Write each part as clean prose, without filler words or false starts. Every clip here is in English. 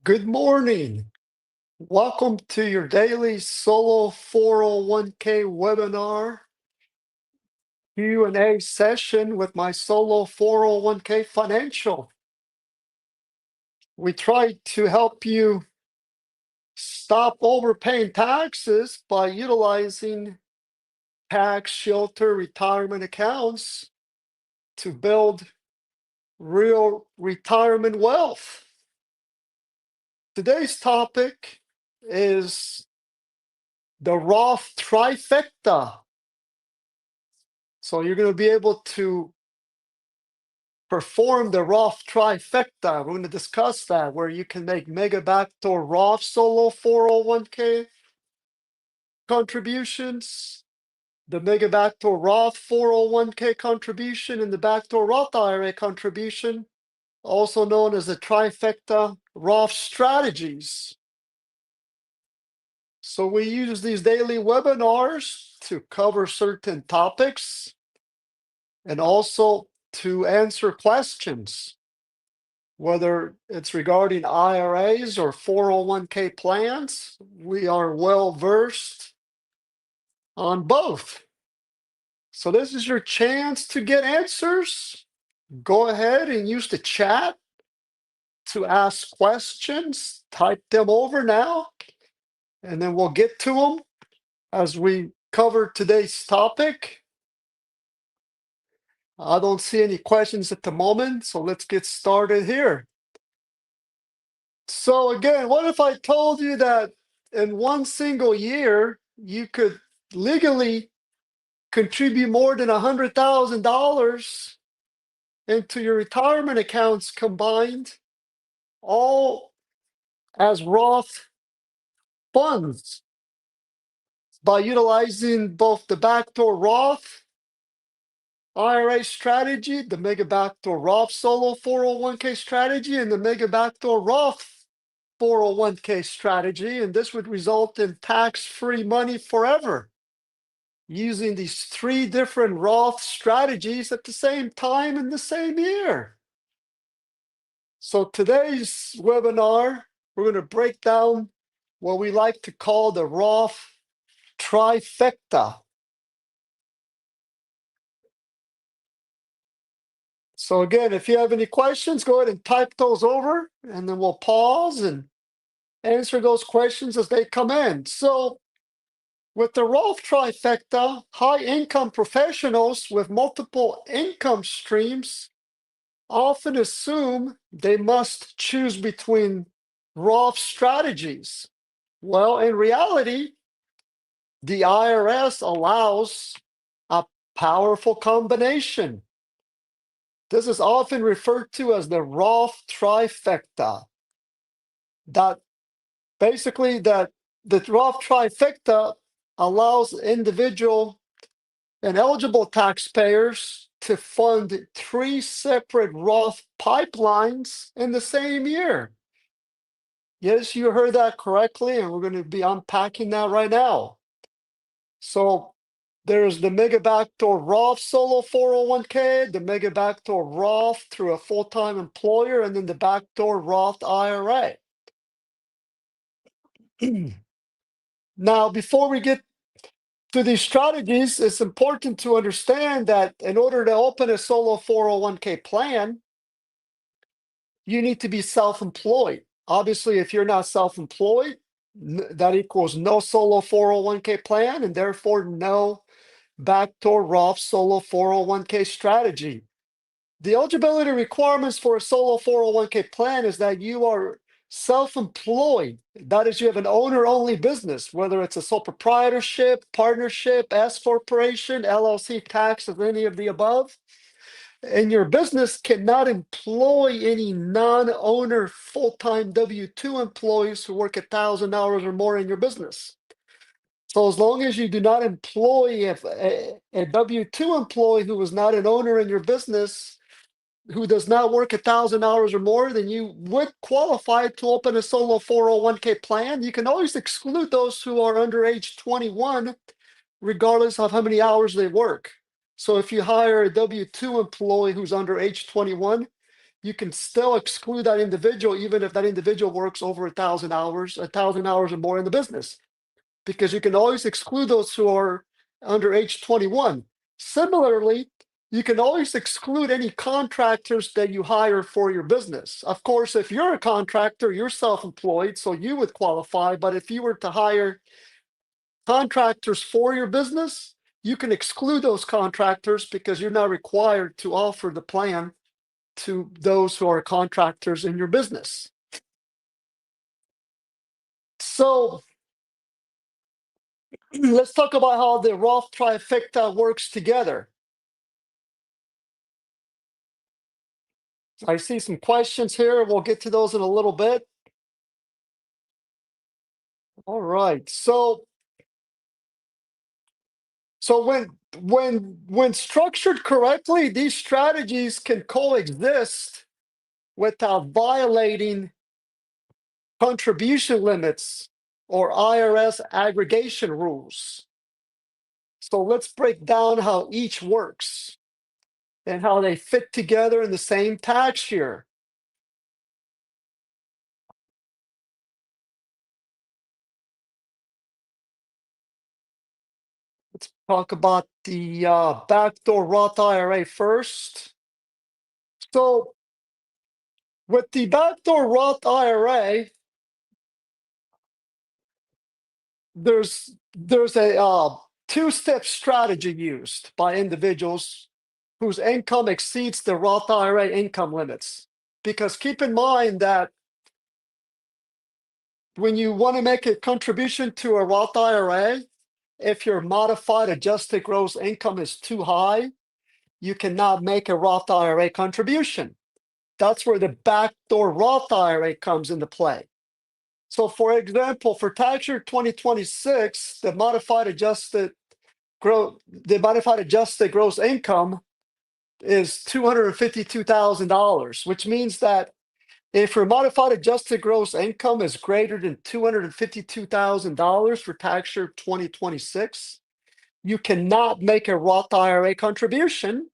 Good morning. Welcome to your daily solo 401k webinar Q&A session with my solo 401k financial. We try to help you stop overpaying taxes by utilizing tax shelter retirement accounts to build real retirement wealth. Today's topic is the Roth Trifecta. So you're going to be able to perform the Roth Trifecta. We're going to discuss that, where you can make mega backdoor Roth solo 401k contributions, the mega backdoor Roth 401k contribution, and the backdoor Roth IRA contribution, also known as the Trifecta Roth strategies. So we use these daily webinars to cover certain topics and also to answer questions, whether it's regarding IRAs or 401k plans. We are well versed on both. So this is your chance to get answers. Go ahead and use the chat to ask questions. Type them over now, and then we'll get to them as we cover today's topic. I don't see any questions at the moment, so let's get started here. So again, what if I told you that in one single year, you could legally contribute more than $100,000 into your retirement accounts combined, all as Roth funds, by utilizing both the backdoor Roth IRA strategy, the mega backdoor Roth solo 401k strategy, and the mega backdoor Roth 401k strategy. And this would result in tax-free money forever, using these three different Roth strategies at the same time in the same year. So today's webinar, we're going to break down what we like to call the Roth Trifecta. So again, if you have any questions, go ahead and type those over, and then we'll pause and answer those questions as they come in. So with the Roth Trifecta, high-income professionals with multiple income streams often assume they must choose between Roth strategies. Well, in reality, the IRS allows a powerful combination. This is often referred to as the Roth Trifecta. That basically the Roth Trifecta allows individual and eligible taxpayers to fund three separate Roth pipelines in the same year. Yes, you heard that correctly, and we're going to be unpacking that right now. So there's the mega backdoor Roth solo 401k, the mega backdoor Roth through a full-time employer, and then the backdoor Roth IRA. Now, before we get to these strategies, it's important to understand that in order to open a solo 401k plan, you need to be self-employed. Obviously, if you're not self-employed, that equals no solo 401k plan, and therefore no backdoor Roth solo 401k strategy. The eligibility requirements for a solo 401k plan is that you are self-employed. That is, you have an owner-only business, whether it's a sole proprietorship, partnership, S corporation, LLC, tax, or any of the above. And your business cannot employ any non-owner full-time W-2 employees who work 1,000 hours or more in your business. So as long as you do not employ a W-2 employee who is not an owner in your business, who does not work 1,000 hours or more, then you would qualify to open a solo 401k plan. You can always exclude those who are under age 21, regardless of how many hours they work. So if you hire a W-2 employee who's under age 21, you can still exclude that individual, even if that individual works over 1,000 hours, 1,000 hours or more in the business, because you can always exclude those who are under age 21. Similarly, you can always exclude any contractors that you hire for your business. Of course, if you're a contractor, you're self-employed, so you would qualify. But if you were to hire contractors for your business, you can exclude those contractors because you're not required to offer the plan to those who are contractors in your business. So let's talk about how the Roth Trifecta works together. I see some questions here. We'll get to those in a little bit. All right. So when structured correctly, these strategies can coexist without violating contribution limits or IRS aggregation rules. So let's break down how each works and how they fit together in the same tax year. Let's talk about the backdoor Roth IRA first. So with the backdoor Roth IRA, there's a two-step strategy used by individuals whose income exceeds the Roth IRA income limits. Because keep in mind that when you want to make a contribution to a Roth IRA, if your modified adjusted gross income is too high, you cannot make a Roth IRA contribution. That's where the backdoor Roth IRA comes into play. So, for example, for tax year 2026, the modified adjusted gross income is $252,000, which means that if your modified adjusted gross income is greater than $252,000 for tax year 2026, you cannot make a Roth IRA contribution.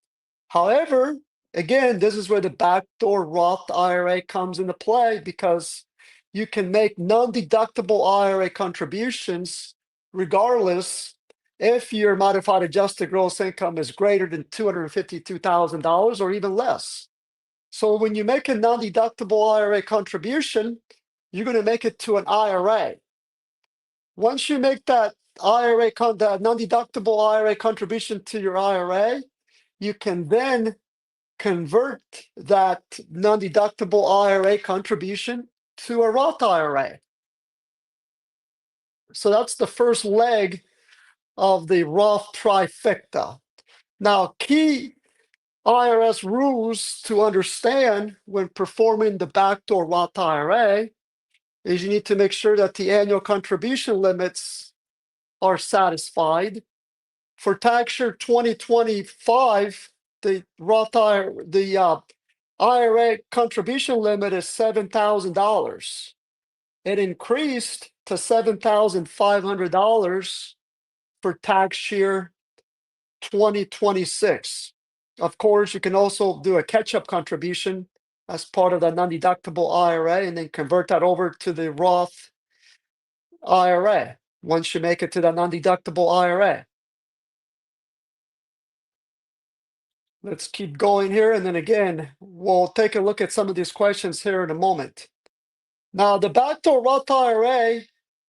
However, again, this is where the backdoor Roth IRA comes into play, because you can make non-deductible IRA contributions regardless if your modified adjusted gross income is greater than $252,000 or even less. So when you make a non-deductible IRA contribution, you're going to make it to an IRA. Once you make that that non-deductible IRA contribution to your IRA, you can then convert that non-deductible IRA contribution to a Roth IRA. So that's the first leg of the Roth Trifecta. Now, key IRS rules to understand when performing the backdoor Roth IRA is you need to make sure that the annual contribution limits are satisfied. For tax year 2025, the IRA contribution limit is $7,000. It increased to $7,500 for tax year 2026. Of course, you can also do a catch-up contribution as part of the non-deductible IRA and then convert that over to the Roth IRA once you make it to the non-deductible IRA. Let's keep going here, and then again, we'll take a look at some of these questions here in a moment. Now, the backdoor Roth IRA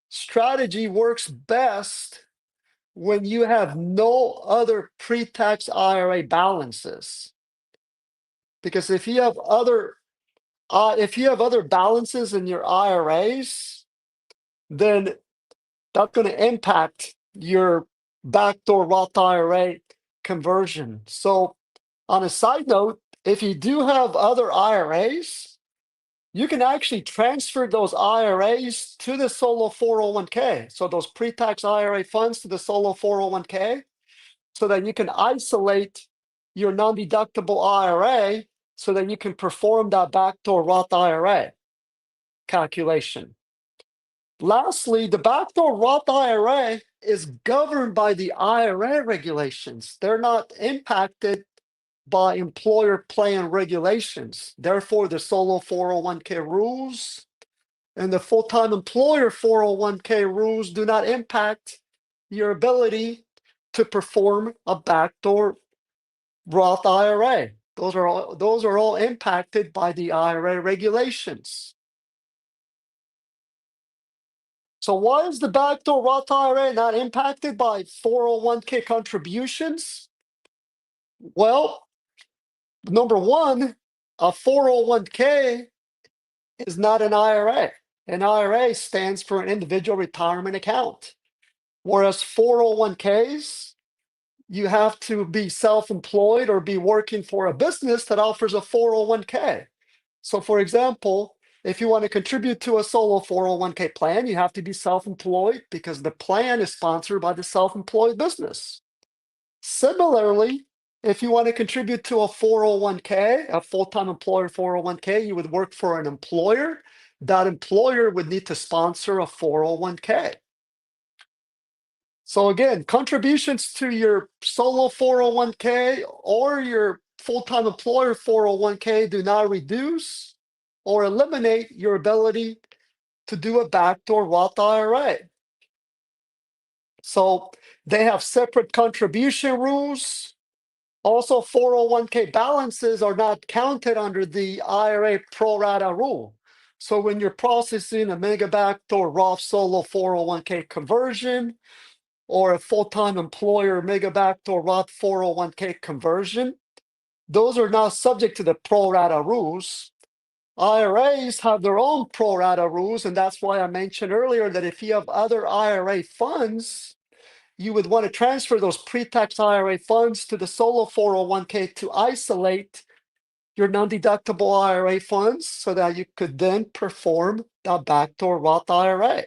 strategy works best when you have no other pre-tax IRA balances. Because if you have other balances in your IRAs, then that's going to impact your backdoor Roth IRA conversion. So, on a side note, if you do have other IRAs, you can actually transfer those IRAs to the solo 401k. So those pre-tax IRA funds to the solo 401k, so that you can isolate your non-deductible IRA so that you can perform that backdoor Roth IRA calculation. Lastly, the backdoor Roth IRA is governed by the IRA regulations. They're not impacted by employer plan regulations. Therefore, the solo 401k rules and the full-time employer 401k rules do not impact your ability to perform a backdoor Roth IRA. Those are all impacted by the IRA regulations. So why is the backdoor Roth IRA not impacted by 401k contributions? Well, number one, a 401k is not an IRA. An IRA stands for an individual retirement account. Whereas 401ks, you have to be self-employed or be working for a business that offers a 401k. So for example, if you want to contribute to a solo 401k plan, you have to be self-employed because the plan is sponsored by the self-employed business. Similarly, if you want to contribute to a 401k, a full-time employer 401k, you would work for an employer. That employer would need to sponsor a 401k. So again, contributions to your solo 401k or your full-time employer 401k do not reduce or eliminate your ability to do a backdoor Roth IRA. So they have separate contribution rules. Also, 401k balances are not counted under the IRA pro rata rule. So when you're processing a mega backdoor Roth solo 401k conversion or a full-time employer mega backdoor Roth 401k conversion, those are not subject to the pro rata rules. IRAs have their own pro rata rules, and that's why I mentioned earlier that if you have other IRA funds, you would want to transfer those pre-tax IRA funds to the solo 401k to isolate your non-deductible IRA funds so that you could then perform the backdoor Roth IRA.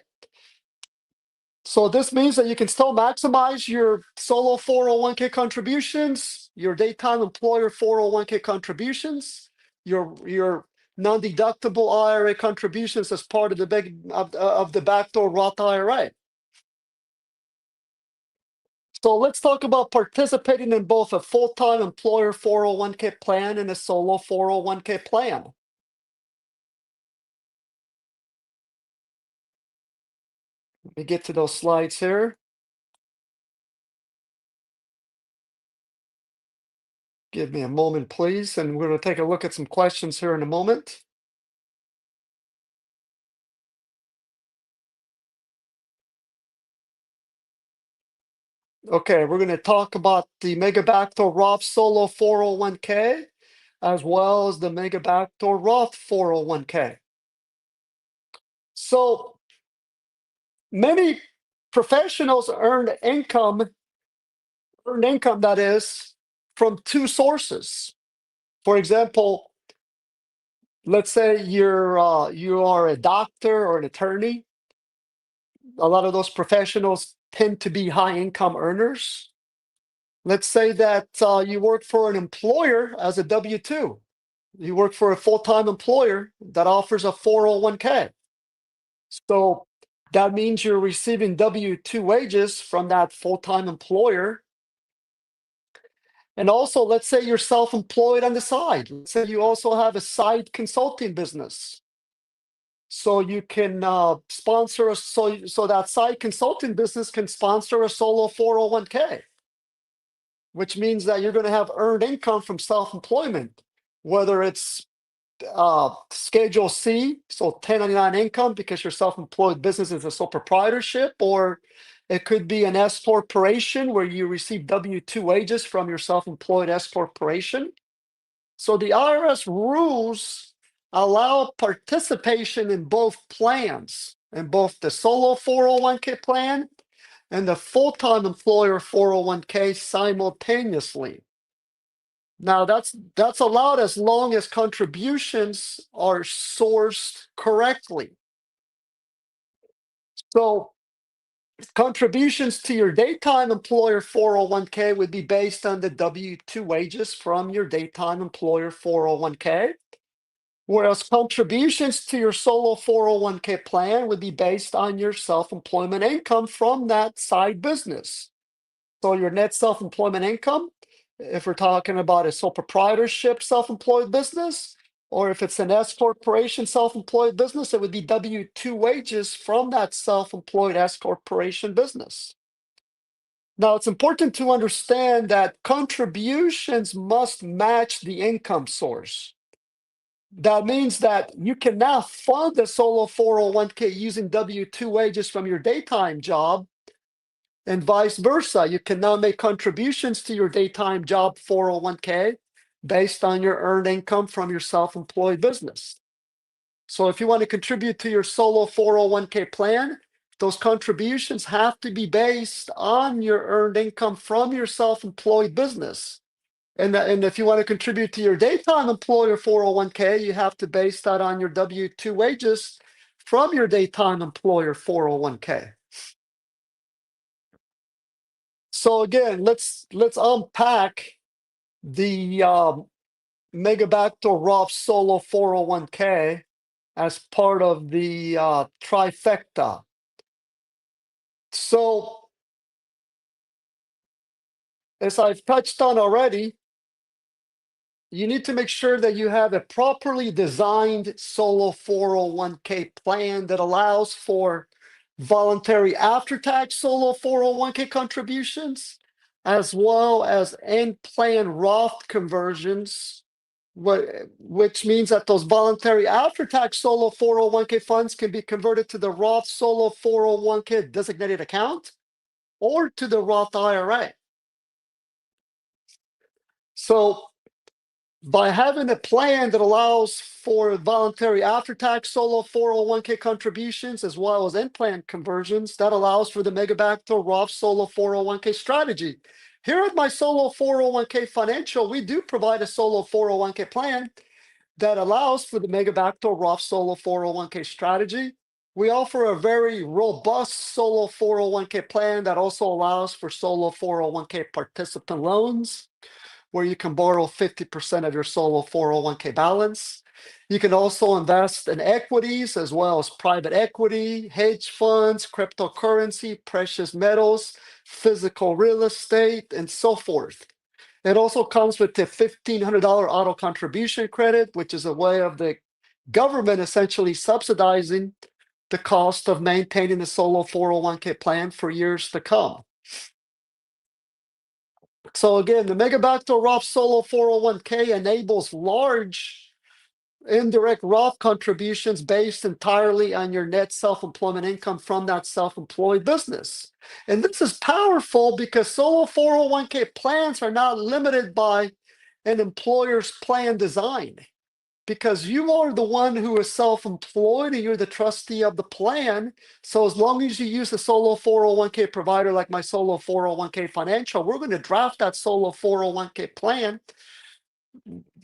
So this means that you can still maximize your solo 401k contributions, your daytime employer 401k contributions, your non-deductible IRA contributions as part of the backdoor Roth IRA. So let's talk about participating in both a full-time employer 401k plan and a solo 401k plan. Let me get to those slides here. Give me a moment, please, and we're going to take a look at some questions here in a moment. Okay, we're going to talk about the Mega Backdoor Roth Solo 401k as well as the Mega Backdoor Roth 401k. So many professionals earn income that is from two sources. For example, let's say you are a doctor or an attorney. A lot of those professionals tend to be high income earners. Let's say that you work for an employer as a W-2. You work for a full-time employer that offers a 401k. So that means you're receiving W-2 wages from that full-time employer. And also, let's say you're self-employed on the side. Let's say you also have a side consulting business. So you can sponsor so that side consulting business can sponsor a solo 401k, which means that you're going to have earned income from self-employment, whether it's Schedule C, so 1099 income because your self-employed business is a sole proprietorship, or it could be an S corporation where you receive W-2 wages from your self-employed S corporation. So the IRS rules allow participation in both plans, in both the solo 401k plan and the full-time employer 401k simultaneously. Now that's allowed as long as contributions are sourced correctly. So contributions to your daytime employer 401k would be based on the W-2 wages from your daytime employer 401k, whereas contributions to your solo 401k plan would be based on your self-employment income from that side business. So your net self-employment income if we're talking about a sole proprietorship self-employed business, or if it's an S corporation self-employed business, it would be W-2 wages from that self-employed S corporation business. Now, it's important to understand that contributions must match the income source. That means that you can now fund a solo 401k using W-2 wages from your daytime job, and vice versa. You can now make contributions to your daytime job 401k based on your earned income from your self-employed business. So if you want to contribute to your solo 401k plan, those contributions have to be based on your earned income from your self-employed business. And if you want to contribute to your daytime employer 401k, you have to base that on your W-2 wages from your daytime employer 401k. So again, let's unpack the Mega Backdoor Roth Solo 401k as part of the trifecta. So as I've touched on already, you need to make sure that you have a properly designed solo 401k plan that allows for voluntary after-tax solo 401k contributions, as well as end plan Roth conversions, which means that those voluntary after-tax solo 401k funds can be converted to the Roth solo 401k designated account or to the Roth IRA. So by having a plan that allows for voluntary after-tax solo 401k contributions as well as end-plan conversions, that allows for the Mega Backdoor Roth Solo 401k strategy. Here at my Solo 401k Financial, we do provide a Solo 401k plan that allows for the Mega Backdoor Roth Solo 401k strategy. We offer a very robust Solo 401k plan that also allows for Solo 401k participant loans, where you can borrow 50% of your solo 401k balance. You can also invest in equities as well as private equity, hedge funds, cryptocurrency, precious metals, physical real estate, and so forth. It also comes with the $1,500 auto contribution credit, which is a way of the government essentially subsidizing the cost of maintaining the solo 401k plan for years to come. So again, the Mega Backdoor Roth Solo 401k enables large indirect Roth contributions based entirely on your net self-employment income from that self-employed business. And this is powerful because solo 401k plans are not limited by an employer's plan design, because you are the one who is self-employed and you're the trustee of the plan. So as long as you use a solo 401k provider like my Solo 401k Financial, we're going to draft that solo 401k plan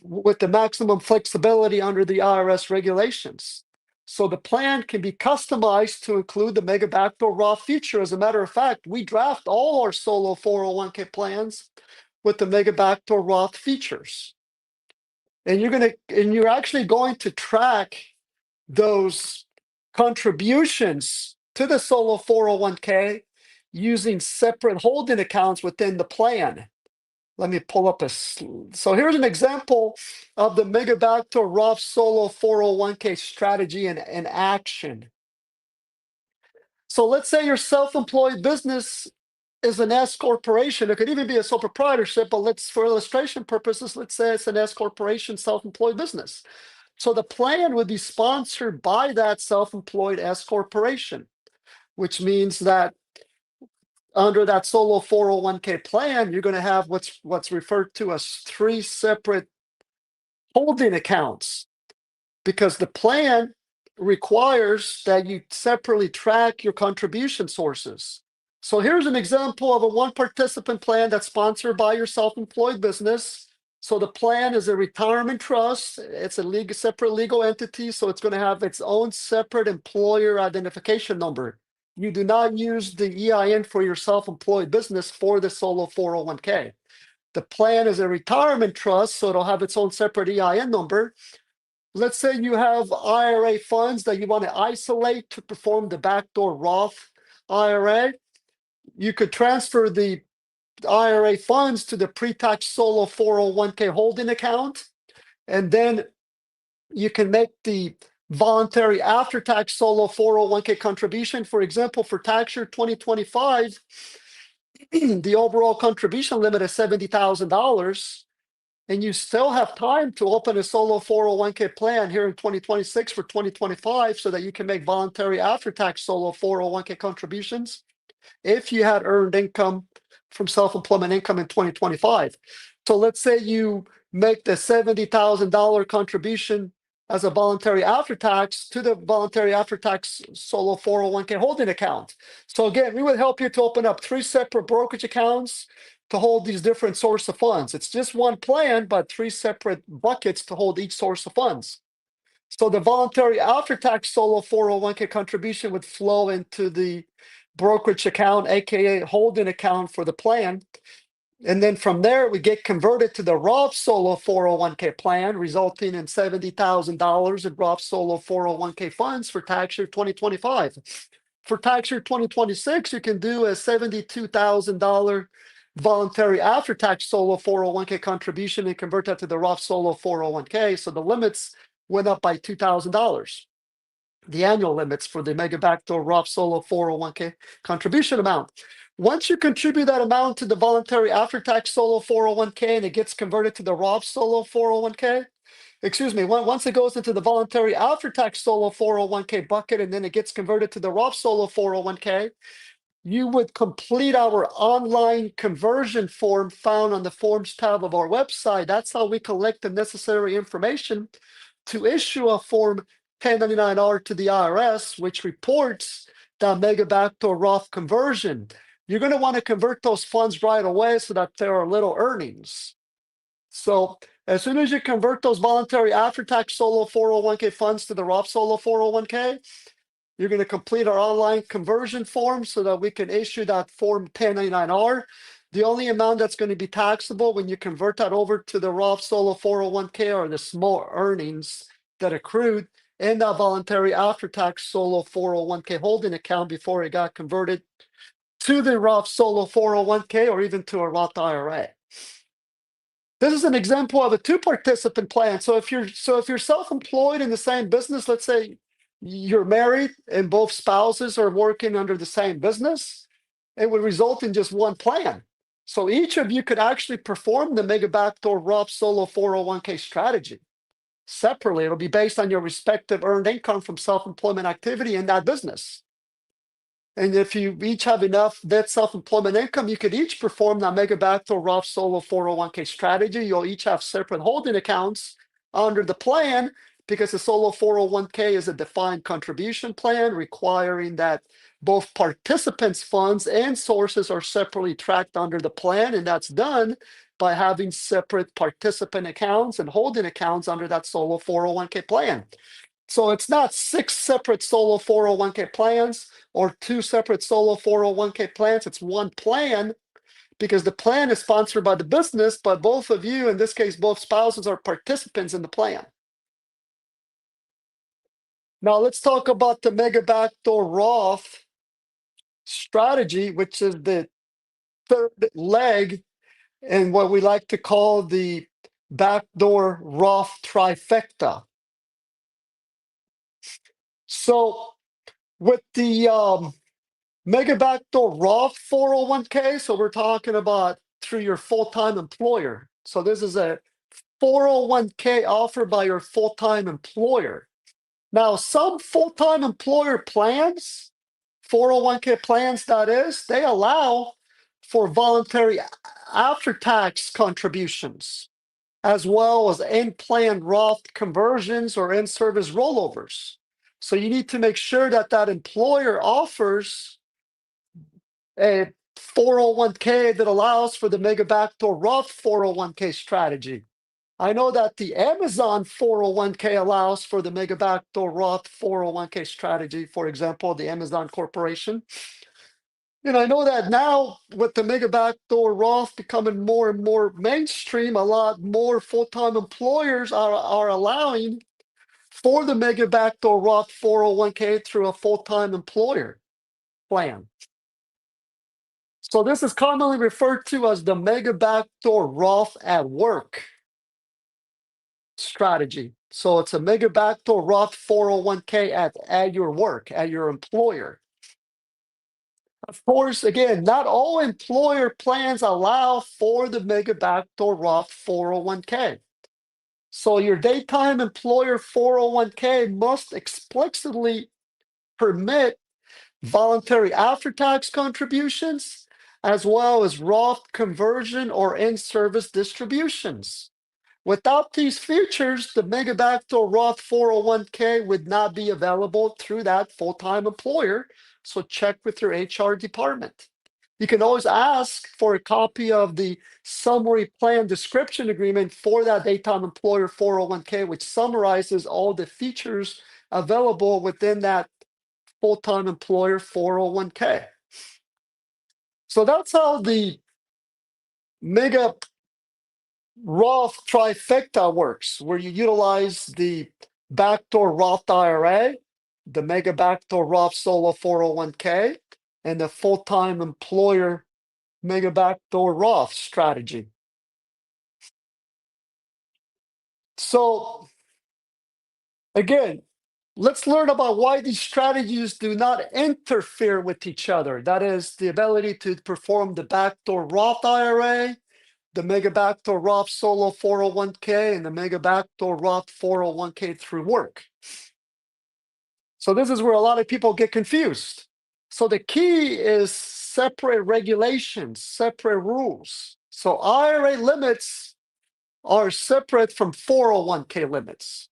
with the maximum flexibility under the IRS regulations. So the plan can be customized to include the Mega Backdoor Roth feature. As a matter of fact, we draft all our solo 401k plans with the Mega Backdoor Roth features. And you're actually going to track those contributions to the solo 401k using separate holding accounts within the plan. Let me pull up so here's an example of the Mega Backdoor Roth Solo 401k strategy in action. So let's say your self-employed business is an S corporation. It could even be a sole proprietorship, but for illustration purposes, let's say it's an S corporation self-employed business. So the plan would be sponsored by that self-employed S corporation, which means that under that solo 401k plan, you're going to have what's referred to as 3 separate holding accounts, because the plan requires that you separately track your contribution sources. So here's an example of a one participant plan that's sponsored by your self-employed business. So the plan is a retirement trust. It's a separate legal entity, so it's going to have its own separate employer identification number. You do not use the EIN for your self-employed business for the solo 401k. The plan is a retirement trust, so it'll have its own separate EIN number. Let's say you have IRA funds that you want to isolate to perform the backdoor Roth IRA. You could transfer the IRA funds to the pre-tax solo 401k holding account, and then you can make the voluntary after-tax solo 401k contribution. For example, for tax year 2025, the overall contribution limit is $70,000, and you still have time to open a solo 401k plan here in 2026 for 2025 so that you can make voluntary after-tax solo 401k contributions if you had earned income from self-employment income in 2025. So let's say you make the $70,000 contribution as a voluntary after-tax to the voluntary after-tax solo 401k holding account. So again, we would help you to open up 3 separate brokerage accounts to hold these different source of funds. It's just one plan, but 3 separate buckets to hold each source of funds. So the voluntary after-tax solo 401k contribution would flow into the brokerage account, aka holding account for the plan. And then from there, we get converted to the Roth Solo 401k plan, resulting in $70,000 in Roth Solo 401k funds for tax year 2025. For tax year 2026, you can do a $72,000 voluntary after-tax solo 401k contribution and convert that to the Roth Solo 401k. So the limits went up by $2,000. The annual limits for the Mega Backdoor Roth Solo 401k contribution amount. Once you contribute that amount to the voluntary after-tax solo 401k and it gets converted to the Roth Solo 401k, once it goes into the voluntary after-tax solo 401k bucket and then it gets converted to the Roth Solo 401k, you would complete our online conversion form found on the Forms tab of our website. That's how we collect the necessary information to issue a Form 1099-R to the IRS, which reports the Mega Backdoor Roth conversion. You're going to want to convert those funds right away so that there are little earnings. So as soon as you convert those voluntary after-tax solo 401k funds to the Roth Solo 401k, you're going to complete our online conversion form so that we can issue that Form 1099-R. The only amount that's going to be taxable when you convert that over to the Roth Solo 401k are the small earnings that accrued in that voluntary after-tax solo 401k holding account before it got converted to the Roth Solo 401k or even to a Roth IRA. This is an example of a 2-participant plan. So if you're self-employed in the same business, let's say you're married and both spouses are working under the same business, it would result in just one plan. So each of you could actually perform the Mega Backdoor Roth Solo 401k strategy separately. It'll be based on your respective earned income from self-employment activity in that business. And if you each have enough net self-employment income, you could each perform that Mega Backdoor Roth Solo 401k strategy. You'll each have separate holding accounts under the plan because the Solo 401k is a defined contribution plan requiring that both participants' funds and sources are separately tracked under the plan. And that's done by having separate participant accounts and holding accounts under that Solo 401k plan. So it's not 6 separate solo 401k plans or 2 separate solo 401k plans. It's one plan because the plan is sponsored by the business, but both of you, in this case, both spouses, are participants in the plan. Now let's talk about the Mega Backdoor Roth strategy, which is the third leg in what we like to call the Backdoor Roth Trifecta. So with the Mega Backdoor Roth 401k, so we're talking about through your full-time employer. So this is a 401k offered by your full-time employer. Now, some full-time employer plans, 401k plans that is, they allow for voluntary after-tax contributions, as well as in-plan Roth conversions or in-service rollovers. So you need to make sure that that employer offers a 401k that allows for the Mega Backdoor Roth 401k strategy. I know that the Amazon 401k allows for the Mega Backdoor Roth 401k strategy, for example, the Amazon Corporation. And I know that now with the Mega Backdoor Roth becoming more and more mainstream, a lot more full-time employers are allowing for the Mega Backdoor Roth 401k through a full-time employer plan. So this is commonly referred to as the mega backdoor Roth at work strategy. So it's a mega backdoor Roth 401k at your work, at your employer. Of course, again, not all employer plans allow for the mega backdoor Roth 401k. So your daytime employer 401k must explicitly permit voluntary after-tax contributions, as well as Roth conversion or in-service distributions. Without these features, the mega backdoor Roth 401k would not be available through that full-time employer. So check with your HR department. You can always ask for a copy of the summary plan description agreement for that daytime employer 401k, which summarizes all the features available within that full-time employer 401k. So that's how the mega Roth Trifecta works, where you utilize the backdoor Roth IRA, the mega backdoor Roth Solo 401k, and the full-time employer mega backdoor Roth strategy. So again, let's learn about why these strategies do not interfere with each other. That is the ability to perform the backdoor Roth IRA, the mega backdoor Roth Solo 401k, and the mega backdoor Roth 401k through work. So this is where a lot of people get confused. So the key is separate regulations, separate rules. So IRA limits are separate from 401k limits.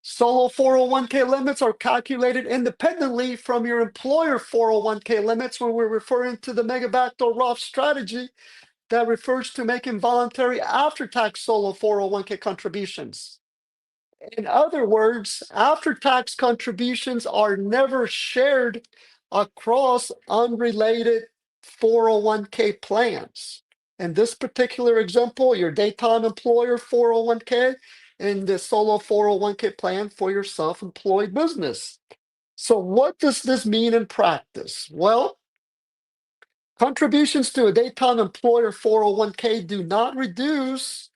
Solo 401k limits are calculated independently from your employer 401k limits when we're referring to the mega backdoor Roth strategy that refers to making voluntary after-tax solo 401k contributions. In other words, after-tax contributions are never shared across unrelated 401k plans. In this particular example, your daytime employer 401k and the solo 401k plan for your self-employed business. So what does this mean in practice? Well, contributions to a daytime employer 401k do not reduce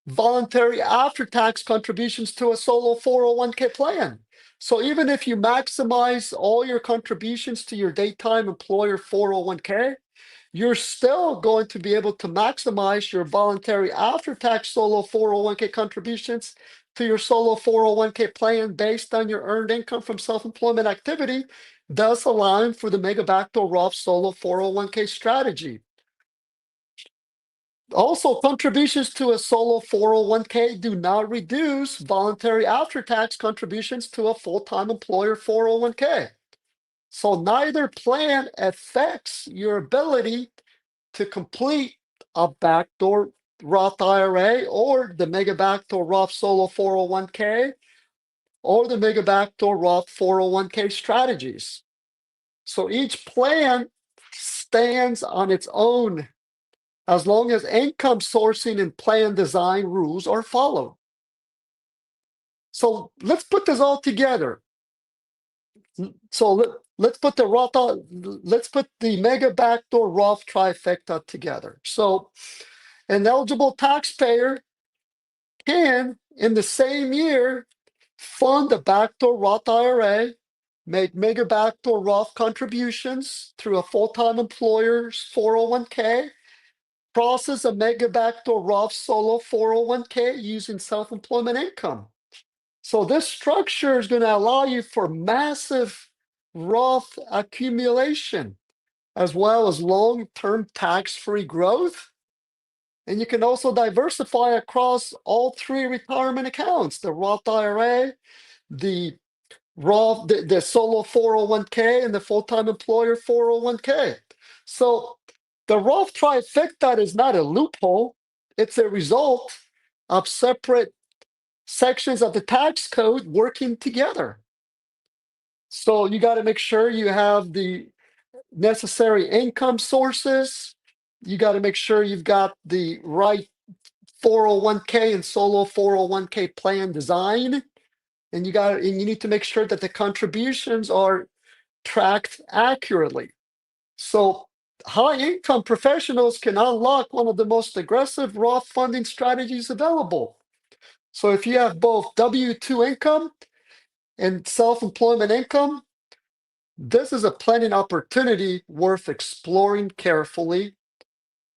voluntary after-tax contributions to a solo 401k plan. So even if you maximize all your contributions to your daytime employer 401k, you're still going to be able to maximize your voluntary after-tax solo 401k contributions to your solo 401k plan based on your earned income from self-employment activity, thus allowing for the mega backdoor Roth solo 401k strategy. Also, contributions to a solo 401k do not reduce voluntary after-tax contributions to a full-time employer 401k. So neither plan affects your ability to complete a backdoor Roth IRA or the mega backdoor Roth solo 401k or the mega backdoor Roth 401k strategies. So each plan stands on its own as long as income sourcing and plan design rules are followed. So let's put this all together. So let's put the mega backdoor Roth trifecta together. So an eligible taxpayer can, in the same year, fund a backdoor Roth IRA, make mega backdoor Roth contributions through a full-time employer's 401k, process a mega backdoor Roth solo 401k using self-employment income. So this structure is going to allow you for massive Roth accumulation, as well as long-term tax-free growth. And you can also diversify across all three retirement accounts, the Roth IRA, the the solo 401k, and the full-time employer 401k. So the Roth trifecta is not a loophole. It's a result of separate sections of the tax code working together. So you got to make sure you have the necessary income sources. You got to make sure you've got the right 401k and solo 401k plan design. And you need to make sure that the contributions are tracked accurately. So high-income professionals can unlock one of the most aggressive Roth funding strategies available. So if you have both W-2 income and self-employment income, this is a planning opportunity worth exploring carefully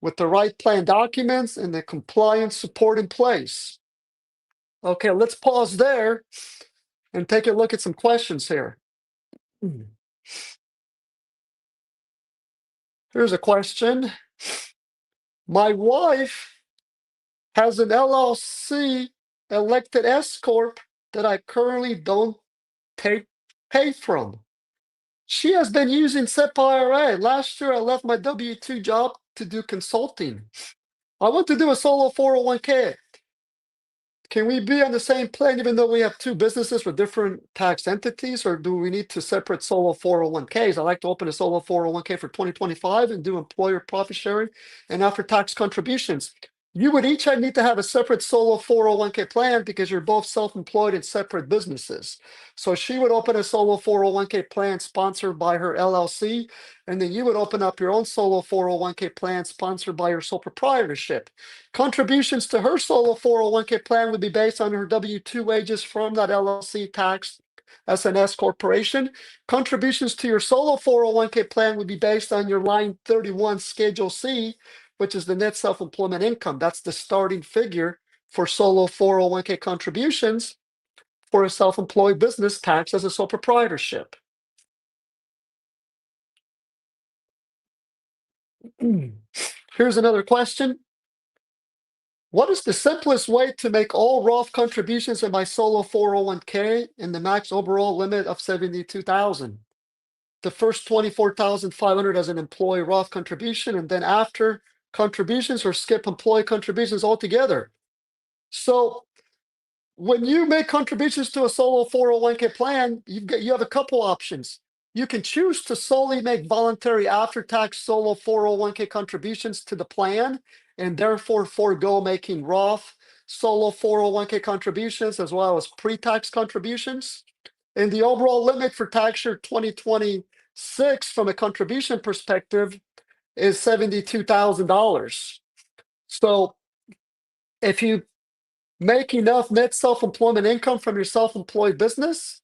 with the right plan documents and the compliance support in place. Okay, let's pause there and take a look at some questions here. Here's a question. My wife has an LLC elected S Corp that I currently don't pay from. She has been using SEP IRA. Last year, I left my W-2 job to do consulting. I want to do a solo 401k. Can we be on the same plan even though we have two businesses with different tax entities, or do we need to separate solo 401ks? I'd like to open a solo 401k for 2025 and do employer profit sharing and after tax contributions. You would each need to have a separate solo 401k plan because you're both self-employed in separate businesses. So she would open a solo 401k plan sponsored by her LLC, and then you would open up your own solo 401k plan sponsored by your sole proprietorship. Contributions to her solo 401k plan would be based on her W-2 wages from that LLC taxed as an S corporation. Contributions to your solo 401k plan would be based on your line 31 Schedule C, which is the net self-employment income. That's the starting figure for solo 401k contributions for a self-employed business taxed as a sole proprietorship. Here's another question. What is the simplest way to make all Roth contributions in my solo 401k in the max overall limit of 72,000? The first 24,500 as an employee Roth contribution, and then after contributions, or skip employee contributions altogether. So when you make contributions to a solo 401k plan, you have a couple options. You can choose to solely make voluntary after-tax solo 401k contributions to the plan and therefore forego making Roth solo 401k contributions as well as pre-tax contributions. And the overall limit for tax year 2026 from a contribution perspective is $72,000. So if you make enough net self-employment income from your self-employed business,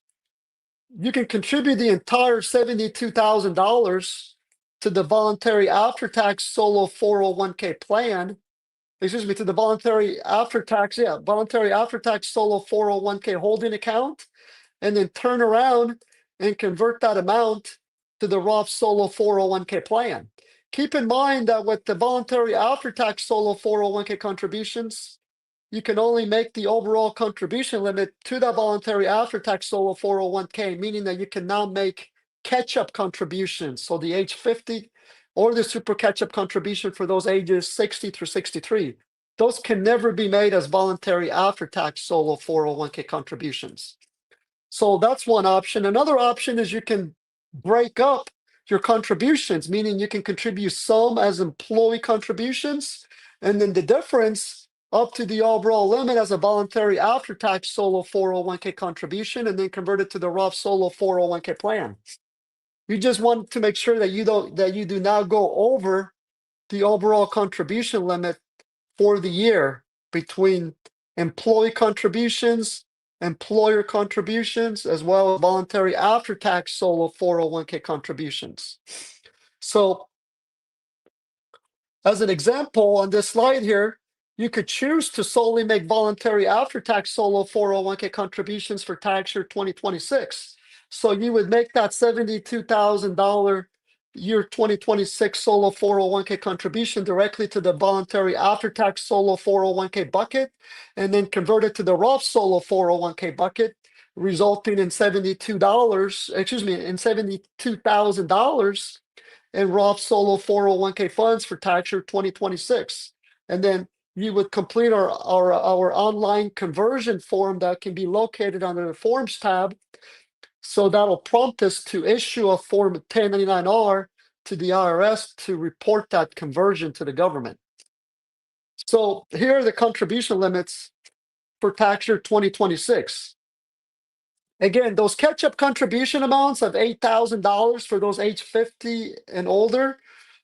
you can contribute the entire $72,000 to the voluntary after-tax solo 401k plan. Excuse me, to the voluntary after-tax solo 401k holding account, and then turn around and convert that amount to the Roth solo 401k plan. Keep in mind that with the voluntary after-tax solo 401k contributions, you can only make the overall contribution limit to that voluntary after-tax solo 401k, meaning that you can now make catch-up contributions. So the age 50 or the super catch-up contribution for those ages 60 through 63. Those can never be made as voluntary after-tax solo 401k contributions. So that's one option. Another option is you can break up your contributions, meaning you can contribute some as employee contributions, and then the difference up to the overall limit as a voluntary after-tax solo 401k contribution, and then convert it to the Roth solo 401k plan. You just want to make sure that you do not go over the overall contribution limit for the year between employee contributions, employer contributions, as well as voluntary after-tax solo 401k contributions. So as an example on this slide here, you could choose to solely make voluntary after-tax solo 401k contributions for tax year 2026. So you would make that $72,000 year 2026 solo 401k contribution directly to the voluntary after-tax solo 401k bucket, and then convert it to the Roth solo 401k bucket, resulting in $72,000 in Roth solo 401k funds for tax year 2026. And then you would complete our online conversion form that can be located under the Forms tab. So that'll prompt us to issue a Form 1099-R to the IRS to report that conversion to the government. So here are the contribution limits for tax year 2026. Again, those catch-up contribution amounts of $8,000 for those age 50 and older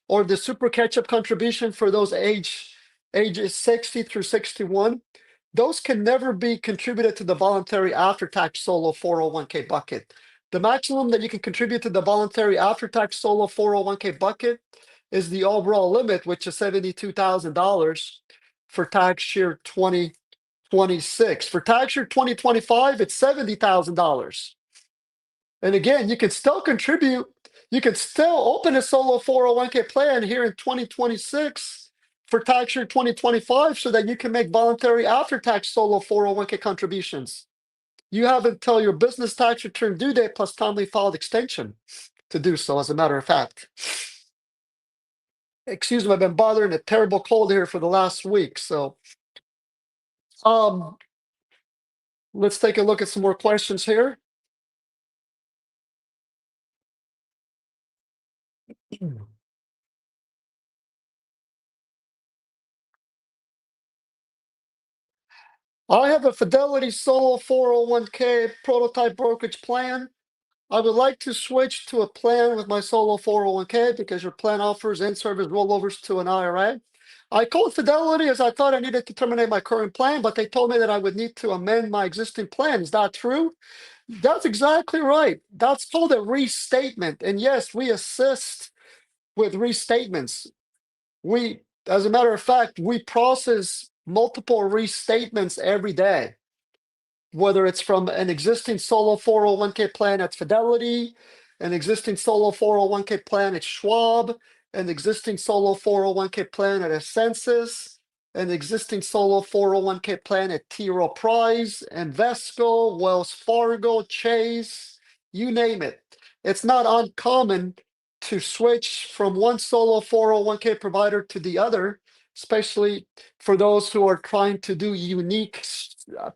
or the super catch-up contribution for those ages 60 through 61, those can never be contributed to the voluntary after-tax solo 401k bucket. The maximum that you can contribute to the voluntary after-tax solo 401k bucket is the overall limit, which is $72,000 for tax year 2026. For tax year 2025, it's $70,000. And again, you can still contribute. You can still open a solo 401k plan here in 2026 for tax year 2025 so that you can make voluntary after-tax solo 401k contributions. You have until your business tax return due date plus timely filed extension to do so, as a matter of fact. Excuse me, I've been bothering a terrible cold here for the last week. So let's take a look at some more questions here. I have a Fidelity Solo 401k prototype brokerage plan. I would like to switch to a plan with my Solo 401k because your plan offers in-service rollovers to an IRA. I called Fidelity as I thought I needed to terminate my current plan, but they told me that I would need to amend my existing plan. Is that true? That's exactly right. That's called a restatement. And yes, we assist with restatements. As a matter of fact, we process multiple restatements every day, whether it's from an existing solo 401k plan at Fidelity, an existing solo 401k plan at Schwab, an existing solo 401k plan at Ascensus, an existing solo 401k plan at T. Rowe Price, Invesco, Wells Fargo, Chase, you name it. It's not uncommon to switch from one solo 401k provider to the other, especially for those who are trying to do unique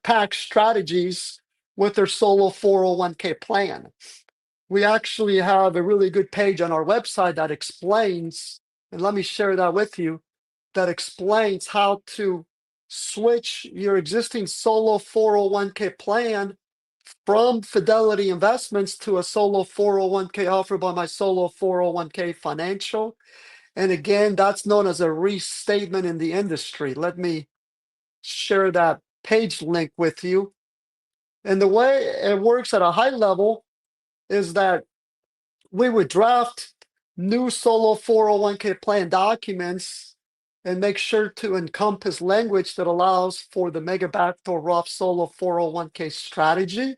tax strategies with their solo 401k plan. We actually have a really good page on our website that explains, and let me share that with you, that explains how to switch your existing solo 401k plan from Fidelity Investments to a solo 401k offered by my solo 401k financial. And again, that's known as a restatement in the industry. Let me share that page link with you. And the way it works at a high level is that we would draft new solo 401k plan documents and make sure to encompass language that allows for the Mega Backdoor Roth Solo 401k strategy.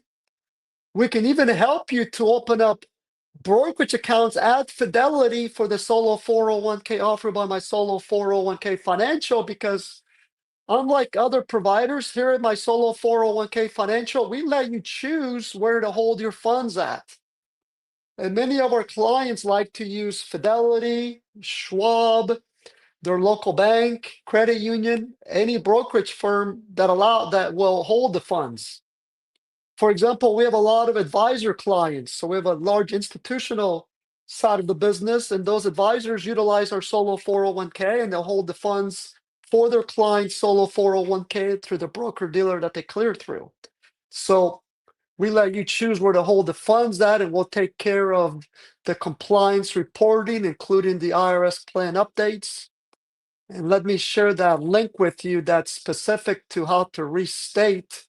We can even help you to open up brokerage accounts at Fidelity for the solo 401k offered by my solo 401k financial, because unlike other providers here at my solo 401k financial, we let you choose where to hold your funds at. And many of our clients like to use Fidelity, Schwab, their local bank, credit union, any brokerage firm that will hold the funds. For example, we have a lot of advisor clients. So we have a large institutional side of the business, and those advisors utilize our solo 401k and they'll hold the funds for their clients' solo 401k through the broker dealer that they clear through. So we let you choose where to hold the funds at, and we'll take care of the compliance reporting, including the IRS plan updates. And let me share that link with you that's specific to how to restate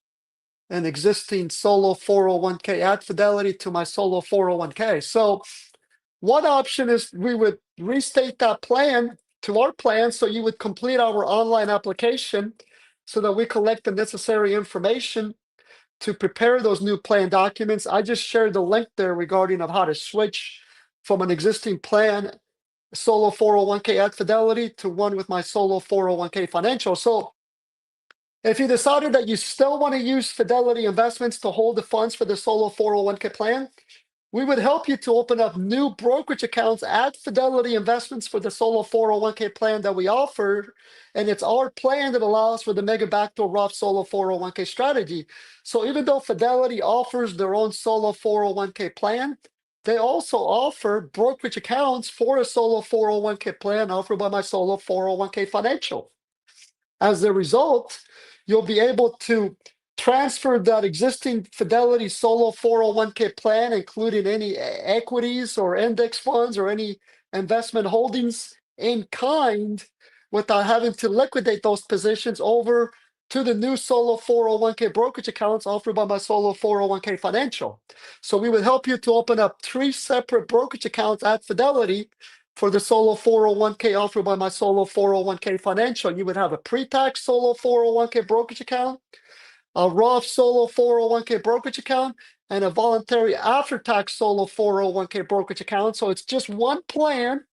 an existing solo 401k at Fidelity to my solo 401k. So one option is we would restate that plan to our plan, so you would complete our online application so that we collect the necessary information to prepare those new plan documents. I just shared the link there regarding of how to switch from an existing plan, solo 401k at Fidelity, to one with my solo 401k financial. So if you decided that you still want to use Fidelity Investments to hold the funds for the solo 401k plan, we would help you to open up new brokerage accounts at Fidelity Investments for the solo 401k plan that we offer. And it's our plan that allows for the Mega Backdoor Roth Solo 401k strategy. So even though Fidelity offers their own solo 401k plan, they also offer brokerage accounts for a solo 401k plan offered by my solo 401k financial. As a result, you'll be able to transfer that existing Fidelity solo 401k plan, including any equities or index funds or any investment holdings in kind without having to liquidate those positions over to the new solo 401k brokerage accounts offered by my solo 401k financial. So we would help you to open up 3 separate brokerage accounts at Fidelity for the solo 401k offered by my solo 401k financial. You would have a pre-tax solo 401k brokerage account, a Roth solo 401k brokerage account, and a voluntary after-tax solo 401k brokerage account. So it's just one plan,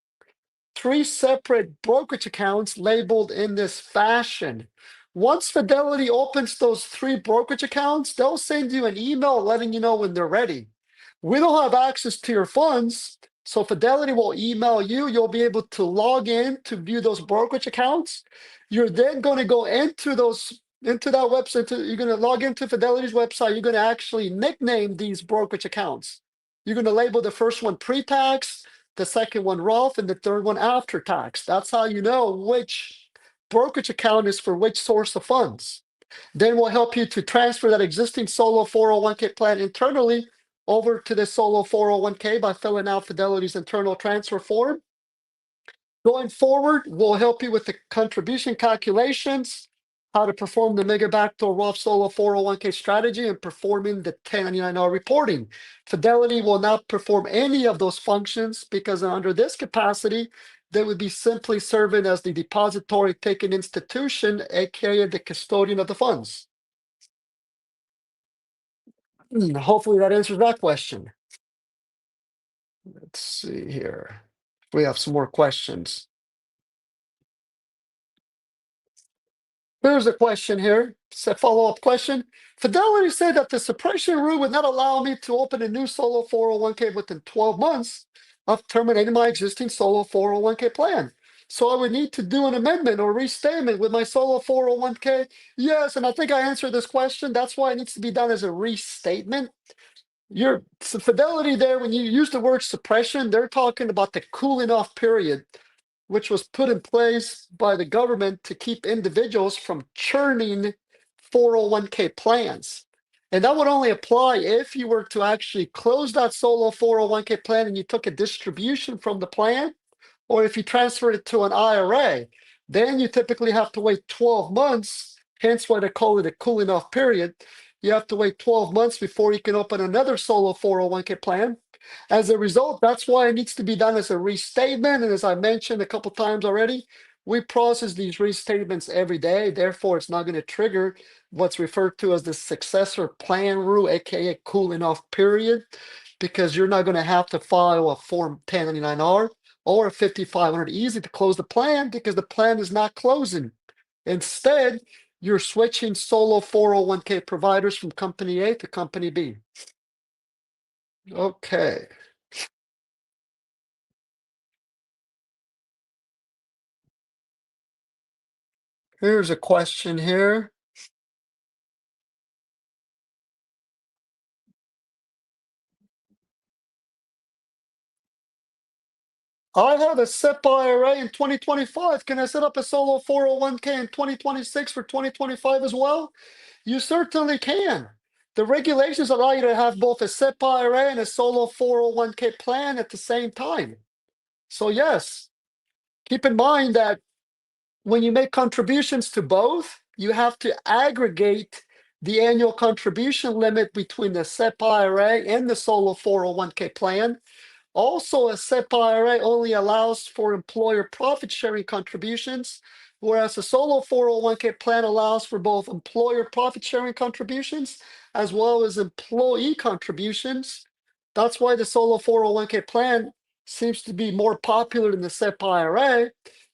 3 separate brokerage accounts labeled in this fashion. Once Fidelity opens those 3 brokerage accounts, they'll send you an email letting you know when they're ready. We don't have access to your funds, so Fidelity will email you. You'll be able to log in to view those brokerage accounts. You're then going to go into that website. You're going to log into Fidelity's website. You're going to actually nickname these brokerage accounts. You're going to label the first one pre-tax, the second one Roth, and the third one after tax. That's how you know which brokerage account is for which source of funds. Then we'll help you to transfer that existing solo 401k plan internally over to the solo 401k by filling out Fidelity's internal transfer form. Going forward, we'll help you with the contribution calculations, how to perform the Mega Backdoor Roth Solo 401k strategy, and performing the 1099-R reporting. Fidelity will not perform any of those functions because under this capacity, they would be simply serving as the depository taking institution, aka the custodian of the funds. Hopefully that answers that question. Let's see here. We have some more questions. Here's a question here. It's a follow-up question. Fidelity said that the suppression rule would not allow me to open a new solo 401k within 12 months of terminating my existing solo 401k plan. So I would need to do an amendment or restatement with my solo 401k. Yes, and I think I answered this question. That's why it needs to be done as a restatement. Your Fidelity there, when you use the word suppression, they're talking about the cooling off period, which was put in place by the government to keep individuals from churning 401k plans. And that would only apply if you were to actually close that solo 401k plan and you took a distribution from the plan, or if you transferred it to an IRA. Then you typically have to wait 12 months, hence why they call it a cooling off period. You have to wait 12 months before you can open another solo 401k plan. As a result, that's why it needs to be done as a restatement. And as I mentioned a couple times already, we process these restatements every day. Therefore, it's not going to trigger what's referred to as the successor plan rule, aka cooling off period, because you're not going to have to file a Form 1099-R or a 5500 easy to close the plan because the plan is not closing. Instead, you're switching solo 401k providers from company A to company B. Okay. Here's a question here. I have a SEP IRA in 2025. Can I set up a solo 401k in 2026 for 2025 as well? You certainly can. The regulations allow you to have both a SEP IRA and a solo 401k plan at the same time. So yes, keep in mind that when you make contributions to both, you have to aggregate the annual contribution limit between the SEP IRA and the solo 401k plan. Also, a SEP IRA only allows for employer profit sharing contributions, whereas a solo 401k plan allows for both employer profit sharing contributions as well as employee contributions. That's why the solo 401k plan seems to be more popular than the SEP IRA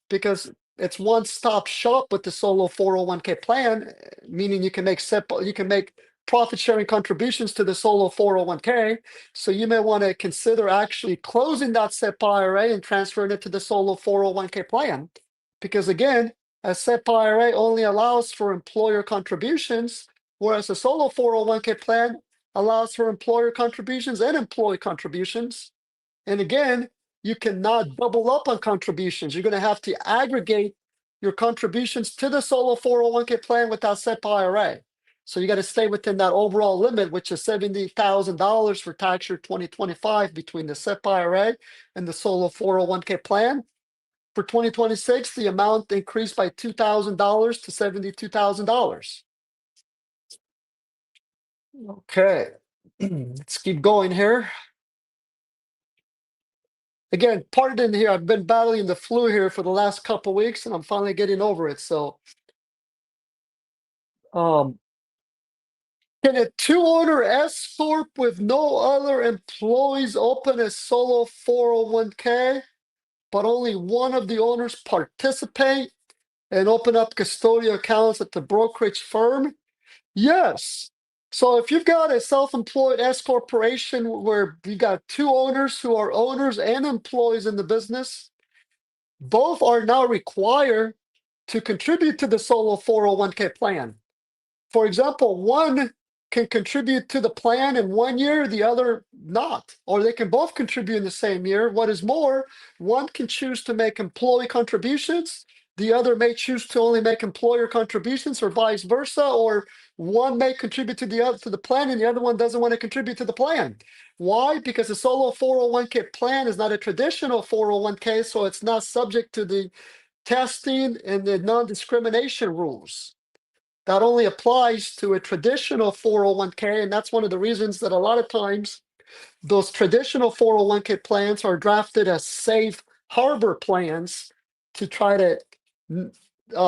because it's one-stop shop with the solo 401k plan, meaning you can make profit sharing contributions to the solo 401k. So you may want to consider actually closing that SEP IRA and transferring it to the solo 401k plan. Because again, a SEP IRA only allows for employer contributions, whereas a solo 401k plan allows for employer contributions and employee contributions. And again, you cannot double up on contributions. You're going to have to aggregate your contributions to the solo 401k plan with that SEP IRA. So you got to stay within that overall limit, which is $70,000 for tax year 2025 between the SIP IRA and the solo 401k plan. For 2026, the amount increased by $2,000 to $72,000. Okay, let's keep going here. Again, pardon here, I've been battling the flu here for the last couple weeks, and I'm finally getting over it. So, can a two-owner S corp with no other employees open a solo 401k, but only one of the owners participate and open up custodial accounts at the brokerage firm? Yes. So if you've got a self-employed S corporation where you got two owners who are owners and employees in the business, both are now required to contribute to the solo 401k plan. For example, one can contribute to the plan in 1 year, the other not, or they can both contribute in the same year. What is more, one can choose to make employee contributions, the other may choose to only make employer contributions, or vice versa, or one may contribute to the other to the plan and the other one doesn't want to contribute to the plan. Why? Because the solo 401k plan is not a traditional 401k, so it's not subject to the testing and the non-discrimination rules. That only applies to a traditional 401k, and that's one of the reasons that a lot of times those traditional 401k plans are drafted as safe harbor plans to try to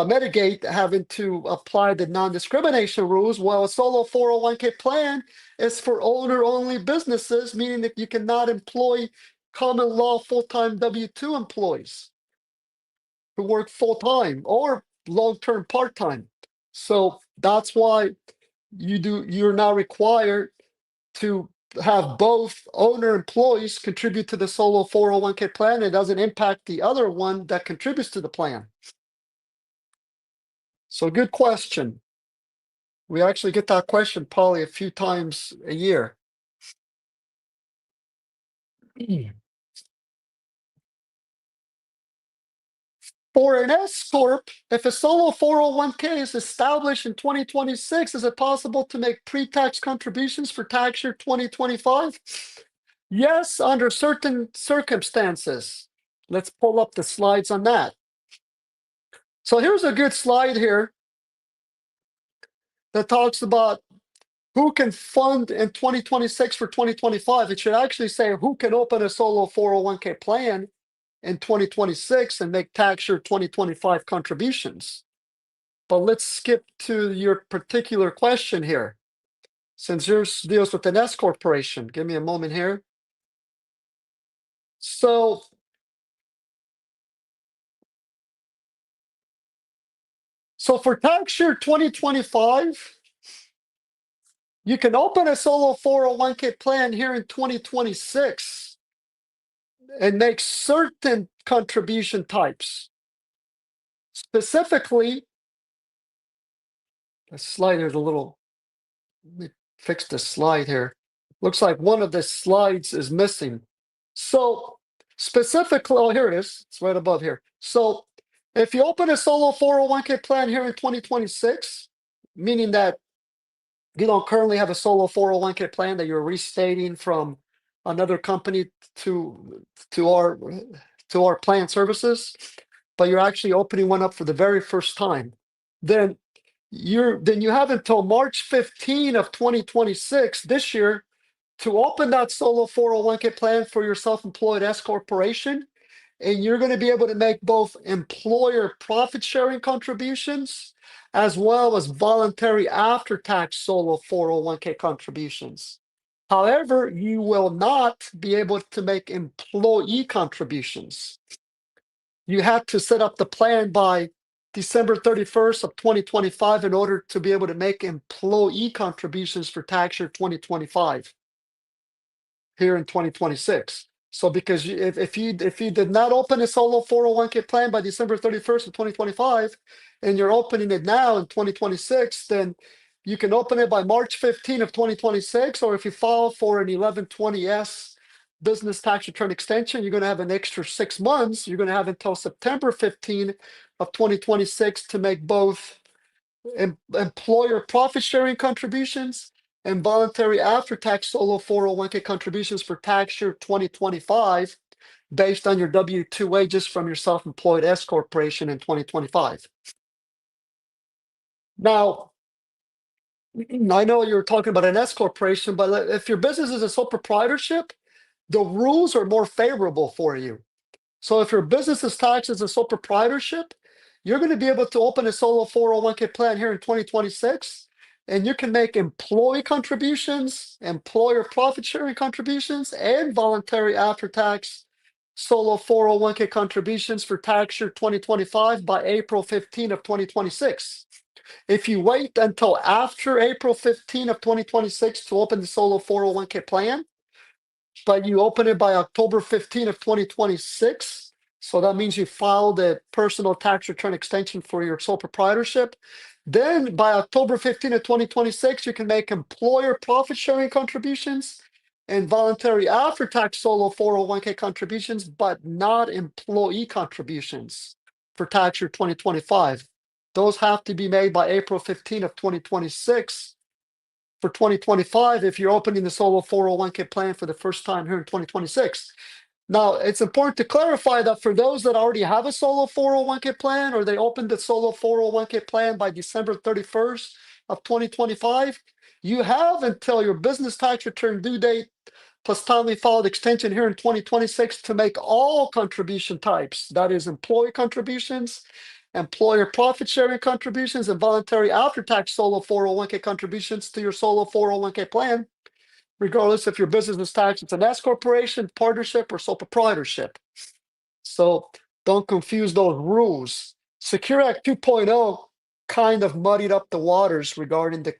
mitigate having to apply the non-discrimination rules. While a solo 401k plan is for owner-only businesses, meaning that you cannot employ common law full-time W-2 employees who work full-time or long-term part-time. So that's why you're now required to have both owner employees contribute to the solo 401k plan. It doesn't impact the other one that contributes to the plan. So good question. We actually get that question probably a few times a year. For an S corp, if a solo 401k is established in 2026, is it possible to make pre-tax contributions for tax year 2025? Yes, under certain circumstances. Let's pull up the slides on that. So here's a good slide here that talks about who can fund in 2026 for 2025. It should actually say who can open a solo 401k plan in 2026 and make tax year 2025 contributions. But let's skip to your particular question here. Since yours deals with an S corporation, give me a moment here. So for tax year 2025, you can open a solo 401k plan here in 2026 and make certain contribution types. Specifically, the slide is a little, let me fix the slide here. Looks like one of the slides is missing. So specifically, oh, here it is. It's right above here. So if you open a solo 401k plan here in 2026, meaning that you don't currently have a solo 401k plan that you're restating from another company to our plan services, but you're actually opening one up for the very first time, then you have until March 15 of 2026 this year to open that solo 401k plan for your self-employed S corporation, and you're going to be able to make both employer profit sharing contributions as well as voluntary after-tax solo 401k contributions. However, you will not be able to make employee contributions. You have to set up the plan by December 31st of 2025 in order to be able to make employee contributions for tax year 2025 here in 2026. So because if you did not open a solo 401k plan by December 31st of 2025, and you're opening it now in 2026, then you can open it by March 15 of 2026, or if you file for an 1120S business tax return extension, you're going to have an extra 6 months. You're going to have until September 15 of 2026 to make both employer profit sharing contributions, and voluntary after-tax solo 401k contributions for tax year 2025 based on your W-2 wages from your self-employed S corporation in 2025. Now, I know you're talking about an S corporation, but if your business is a sole proprietorship, the rules are more favorable for you. So if your business is taxed as a sole proprietorship, you're going to be able to open a solo 401k plan here in 2026, and you can make employee contributions, employer profit sharing contributions, and voluntary after-tax solo 401k contributions for tax year 2025 by April 15 of 2026. If you wait until after April 15 of 2026 to open the solo 401k plan, but you open it by October 15 of 2026. So that means you filed a personal tax return extension for your sole proprietorship. Then by October 15 of 2026, you can make employer profit sharing contributions and voluntary after-tax solo 401k contributions, but not employee contributions for tax year 2025. Those have to be made by April 15 of 2026 for 2025 if you're opening the solo 401k plan for the first time here in 2026. Now, it's important to clarify that for those that already have a solo 401k plan or they opened the solo 401k plan by December 31st of 2025, you have until your business tax return due date plus timely filed extension here in 2026 to make all contribution types, that is employee contributions, employer profit sharing contributions, and voluntary after-tax solo 401k contributions to your solo 401k plan, regardless if your business is taxed as an S corporation, partnership, or sole proprietorship. So don't confuse those rules. Secure Act 2.0 kind of muddied up the waters regarding the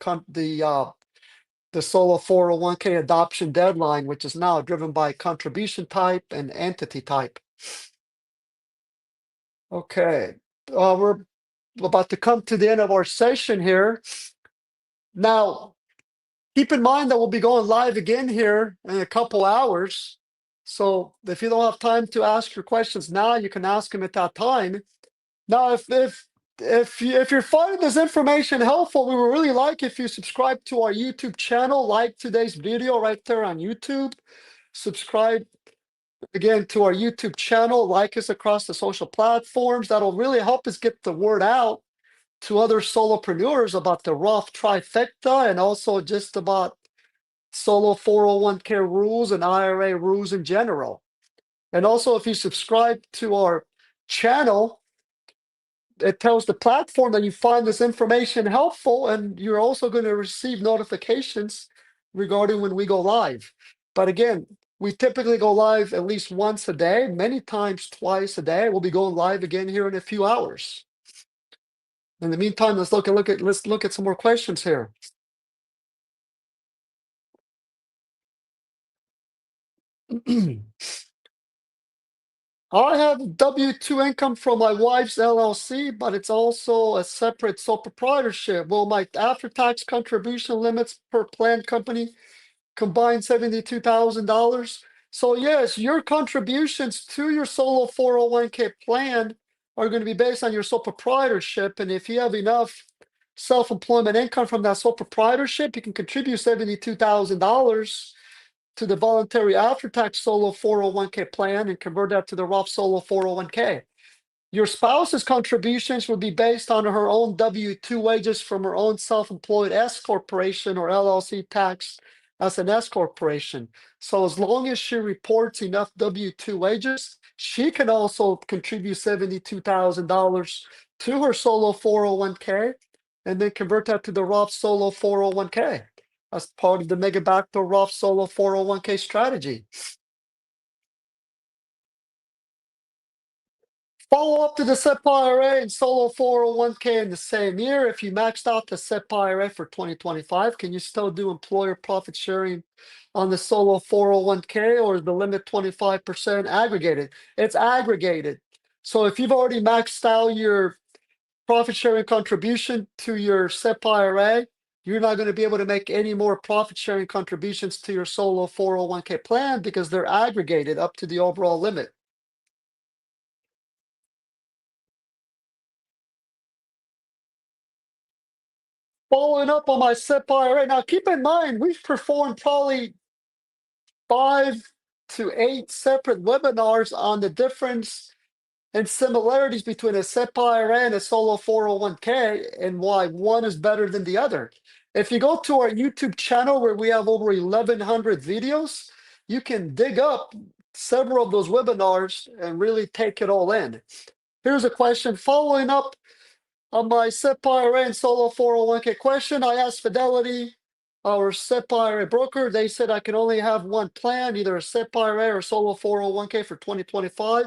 solo 401k adoption deadline, which is now driven by contribution type and entity type. Okay, we're about to come to the end of our session here. Now, keep in mind that we'll be going live again here in a couple hours. So if you don't have time to ask your questions now, you can ask them at that time. Now, if you're finding this information helpful, we would really like if you subscribe to our YouTube channel, like today's video right there on YouTube. Subscribe again to our YouTube channel, like us across the social platforms. That'll really help us get the word out to other solopreneurs about the Roth Trifecta and also just about solo 401k rules and IRA rules in general. And also, if you subscribe to our channel, it tells the platform that you find this information helpful, and you're also going to receive notifications regarding when we go live. But again, we typically go live at least once a day, many times twice a day. We'll be going live again here in a few hours. In the meantime, let's look at some more questions here. I have W-2 income from my wife's LLC, but it's also a separate sole proprietorship. Will my after-tax contribution limits per planned company combine $72,000? So yes, your contributions to your solo 401k plan are going to be based on your sole proprietorship. And if you have enough self-employment income from that sole proprietorship, you can contribute $72,000 to the voluntary after-tax solo 401k plan and convert that to the Roth solo 401k. Your spouse's contributions would be based on her own W-2 wages from her own self-employed S corporation or LLC tax as an S corporation. So as long as she reports enough W-2 wages, she can also contribute $72,000 to her solo 401k and then convert that to the Roth solo 401k as part of the Mega Backdoor Roth solo 401k strategy. Follow up to the SEP IRA and solo 401k in the same year. If you maxed out the SEP IRA for 2025, can you still do employer profit sharing on the solo 401k, or is the limit 25% aggregated? It's aggregated. So if you've already maxed out your profit sharing contribution to your SEP IRA, you're not going to be able to make any more profit sharing contributions to your solo 401k plan because they're aggregated up to the overall limit. Following up on my SIP IRA. Now, keep in mind, we've performed probably 5 to 8 separate webinars on the difference and similarities between a SIP IRA and a solo 401k and why one is better than the other. If you go to our YouTube channel where we have over 1,100 videos, you can dig up several of those webinars and really take it all in. Here's a question following up on my SIP IRA and solo 401k question. I asked Fidelity, our SIP IRA broker. They said I can only have one plan, either a SIP IRA or solo 401k for 2025.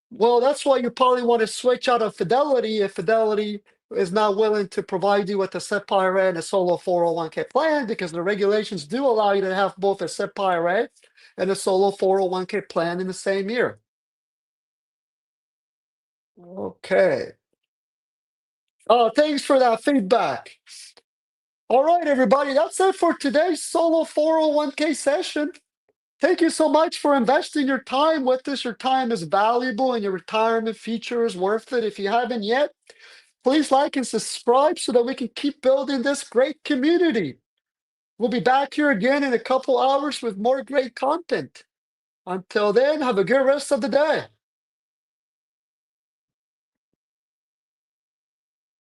Well, that's why you probably want to switch out of Fidelity if Fidelity is not willing to provide you with a SIP IRA and a solo 401k plan, because the regulations do allow you to have both a SIP IRA and a solo 401k plan in the same year. Okay. Oh, thanks for that feedback. All right, everybody, that's it for today's solo 401k session. Thank you so much for investing your time with us. Your time is valuable and your retirement future is worth it. If you haven't yet, please like and subscribe so that we can keep building this great community. We'll be back here again in a couple hours with more great content. Until then, have a good rest of the day.